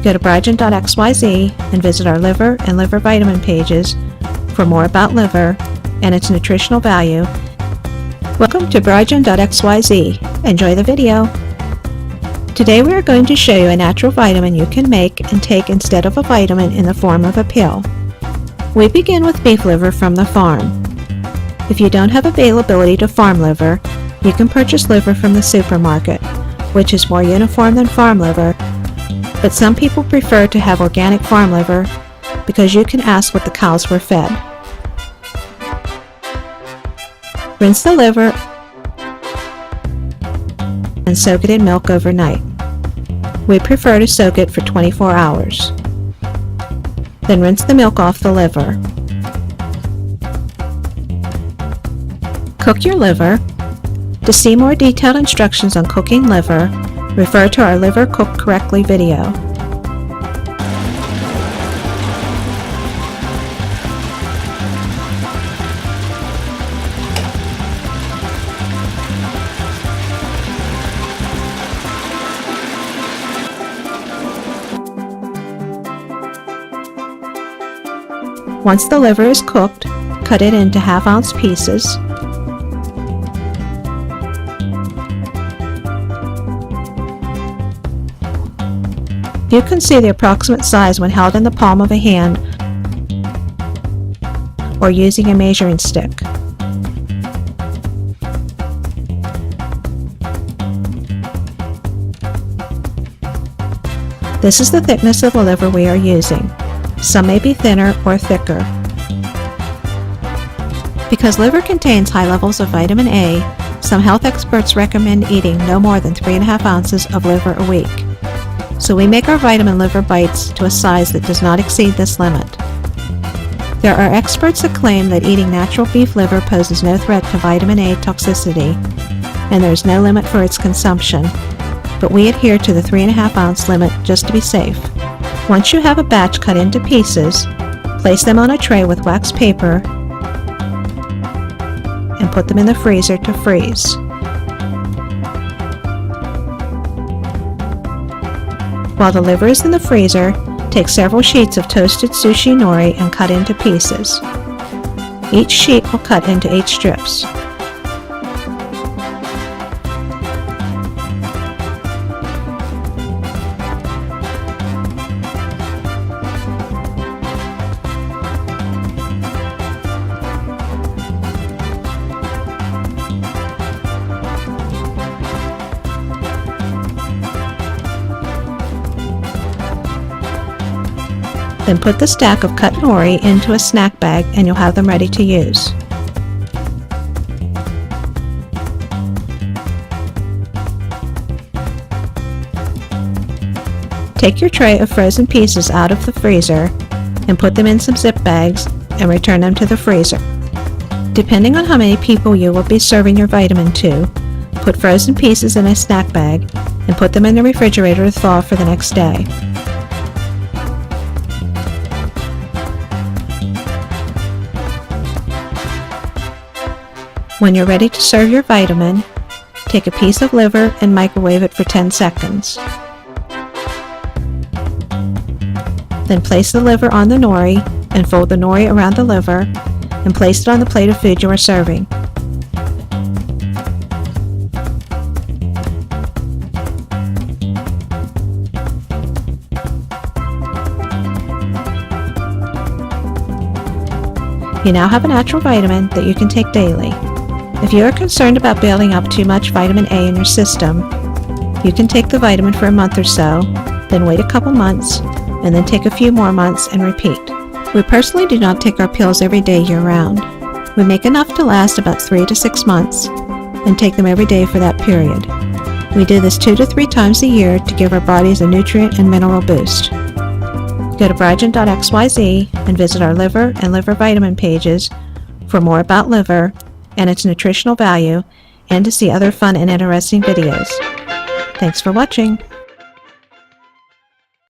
Go to Biogen.xyz and visit our liver and liver vitamin pages for more about liver and its nutritional value. Welcome to Biogen.xyz. Enjoy the video. Today we are going to show you a natural vitamin you can make and take instead of a vitamin in the form of a pill. We begin with beef liver from the farm. If you don't have availability to farm liver, you can purchase liver from the supermarket, which is more uniform than farm liver, but some people prefer to have organic farm liver because you can ask what the cows were fed. Rinse the liver and soak it in milk overnight. We prefer to soak it for 24 hours. Then rinse the milk off the liver. Cook your liver. To see more detailed instructions on cooking liver, refer to our Liver Cooked Correctly video. Once the liver is cooked, cut it into half-ounce pieces. You can see the approximate size when held in the palm of a hand or using a measuring stick. This is the thickness of the liver we are using. Some may be thinner or thicker. Because liver contains high levels of vitamin A, some health experts recommend eating no more than 3.5 ounces of liver a week. So we make our vitamin liver bites to a size that does not exceed this limit. There are experts that claim that eating natural beef liver poses no threat to vitamin A toxicity, and there is no limit for its consumption, but we adhere to the 3.5 ounce limit just to be safe. Once you have a batch cut into pieces, place them on a tray with wax paper and put them in the freezer to freeze. While the liver is in the freezer, take several sheets of toasted sushi nori and cut into pieces. Each sheet will cut into 8 strips. Then put the stack of cut nori into a snack bag and you'll have them ready to use. Take your tray of frozen pieces out of the freezer and put them in some zip bags and return them to the freezer. Depending on how many people you will be serving your vitamin to, put frozen pieces in a snack bag and put them in the refrigerator to thaw for the next day. When you're ready to serve your vitamin, take a piece of liver and microwave it for 10 seconds. Then place the liver on the nori and fold the nori around the liver and place it on the plate of food you are serving. You now have a natural vitamin that you can take daily. If you are concerned about building up too much vitamin A in your system, you can take the vitamin for a month or so, then wait a couple months, and then take a few more months and repeat. We personally do not take our pills every day year-round. We make enough to last about 3 to 6 months, and take them every day for that period. We do this 2 to 3 times a year to give our bodies a nutrient and mineral boost. Go to Biogen.xyz and visit our liver and liver vitamin pages for more about liver and its nutritional value, and to see other fun and interesting videos. Thanks for watching.